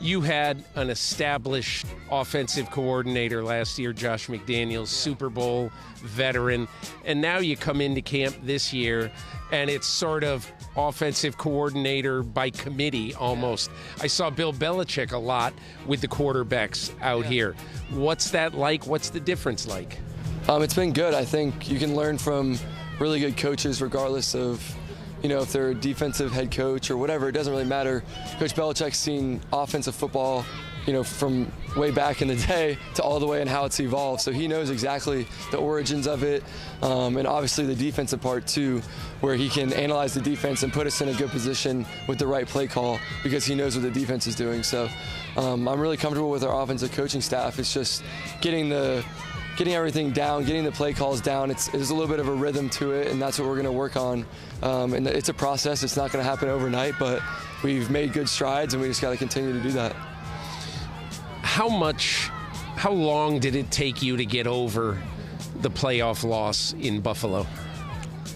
You had an established offensive coordinator last year, Josh McDaniels, Super Bowl veteran, and now you come into camp this year, and it's sort of offensive coordinator by committee almost. I saw Bill Belichick a lot with the quarterbacks out here. What's that like? What's the difference like? It's been good. I think you can learn from really good coaches regardless of, if they're a defensive head coach or whatever. It doesn't really matter. Coach Belichick's seen offensive football, from way back in the day to all the way and how it's evolved. So he knows exactly the origins of it, and obviously the defensive part too, where he can analyze the defense and put us in a good position with the right play call because he knows what the defense is doing. So I'm really comfortable with our offensive coaching staff. It's just getting everything down, getting the play calls down. There's a little bit of a rhythm to it, and that's what we're going to work on. And it's a process. It's not going to happen overnight, but we've made good strides, and we just got to continue to do that. How long did it take you to get over the playoff loss in Buffalo?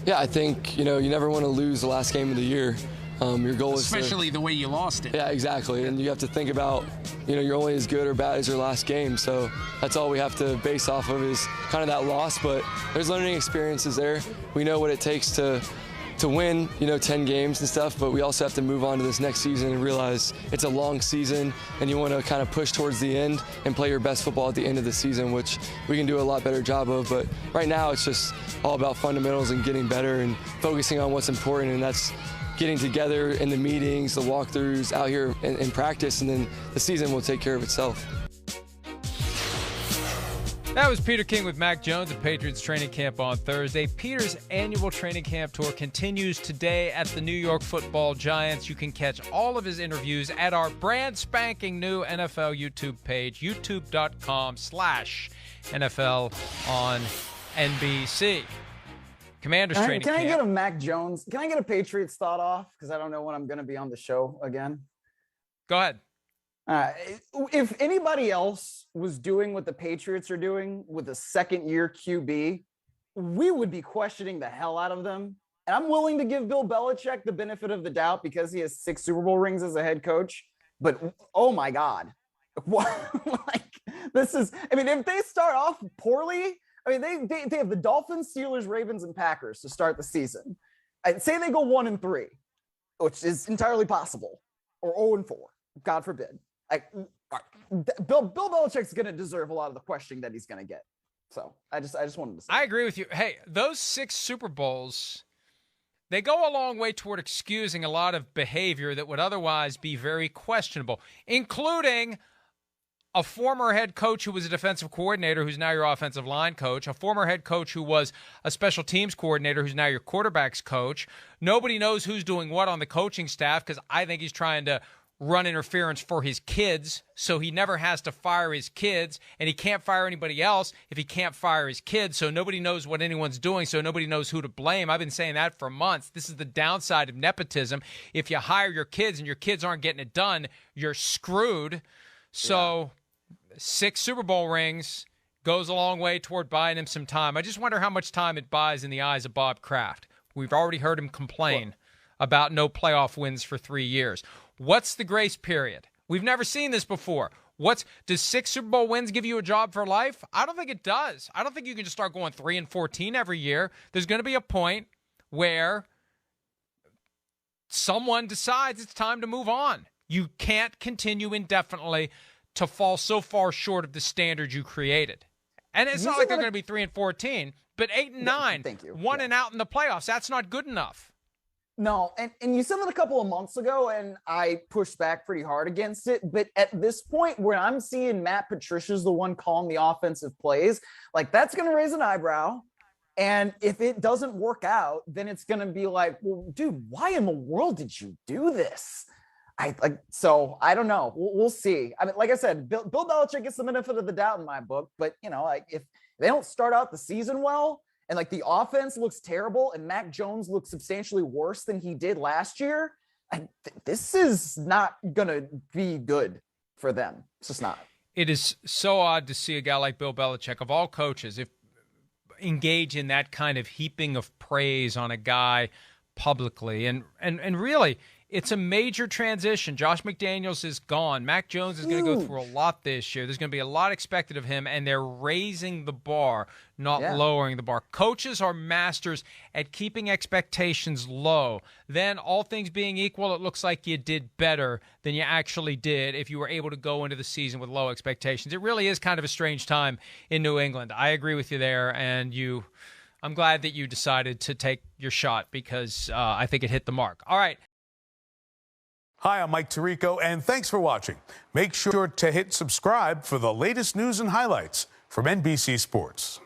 Yeah, I think, you never want to lose the last game of the year. Your goal is especially the way you lost it. Yeah, exactly. And you have to think about, you're only as good or bad as your last game. So that's all we have to base off of is kind of that loss. But there's learning experiences there. We know what it takes to win, 10 games and stuff. But we also have to move on to this next season and realize it's a long season, and you want to kind of push towards the end and play your best football at the end of the season, which we can do a lot better job of. But right now it's just all about fundamentals and getting better and focusing on what's important, and that's getting together in the meetings, the walkthroughs, out here in practice, and then the season will take care of itself. That was Peter King with Mac Jones at Patriots training camp on Thursday. Peter's annual training camp tour continues today at the New York Football Giants. You can catch all of his interviews at our brand spanking new NFL YouTube page, youtube.com/NFL on NBC. Commanders training camp. Can I get a Mac Jones? Can I get a Patriots thought off? Because I don't know when I'm going to be on the show again. Go ahead. If anybody else was doing what the Patriots are doing with a second-year QB, we would be questioning the hell out of them. And I'm willing to give Bill Belichick the benefit of the doubt because he has 6 Super Bowl rings as a head coach. But, oh, my God. What? This is – if they start off poorly – they have the Dolphins, Steelers, Ravens, and Packers to start the season. I'd say they go 1-3, which is entirely possible, or 0-4, God forbid. Bill Belichick's going to deserve a lot of the questioning that he's going to get. So I just wanted to say. I agree with you. Hey, those 6 Super Bowls, they go a long way toward excusing a lot of behavior that would otherwise be very questionable, including a former head coach who was a defensive coordinator who's now your offensive line coach, a former head coach who was a special teams coordinator who's now your quarterback's coach. Nobody knows who's doing what on the coaching staff because I think he's trying to run interference for his kids, so he never has to fire his kids, and he can't fire anybody else if he can't fire his kids, so nobody knows what anyone's doing, so nobody knows who to blame. I've been saying that for months. This is the downside of nepotism. If you hire your kids and your kids aren't getting it done, you're screwed. So 6 Super Bowl rings goes a long way toward buying him some time. I just wonder how much time it buys in the eyes of Bob Kraft. We've already heard him complain about no playoff wins for 3 years. What's the grace period? We've never seen this before. Does 6 Super Bowl wins give you a job for life? I don't think it does. I don't think you can just start going 3-14 every year. There's going to be a point where someone decides it's time to move on. You can't continue indefinitely to fall so far short of the standard you created. And it's not like they're going to be 3-14, but 8-9, thank you. One and out in the playoffs. That's not good enough. No, and you said that a couple of months ago, and I pushed back pretty hard against it. But at this point, where I'm seeing Matt Patricia's the one calling the offensive plays, that's going to raise an eyebrow. And if it doesn't work out, then it's going to be like, well, dude, why in the world did you do this? So I don't know. We'll see. Like I said, Bill Belichick gets the benefit of the doubt in my book. But, if they don't start out the season well, and the offense looks terrible and Mac Jones looks substantially worse than he did last year, this is not going to be good for them. It's just not. It is so odd to see a guy like Bill Belichick, of all coaches, engage in that kind of heaping of praise on a guy publicly. And really, It's a major transition. Josh McDaniels is gone. Mac Jones is going to go through a lot this year. There's going to be a lot expected of him, and they're raising the bar, not lowering the bar. Coaches are masters at keeping expectations low. Then, all things being equal, it looks like you did better than you actually did if you were able to go into the season with low expectations. It really is kind of a strange time in New England. I agree with you there, and I'm glad that you decided to take your shot because I think it hit the mark. All right. Hi, I'm Mike Tirico, and thanks for watching. Make sure to hit subscribe for the latest news and highlights from NBC Sports.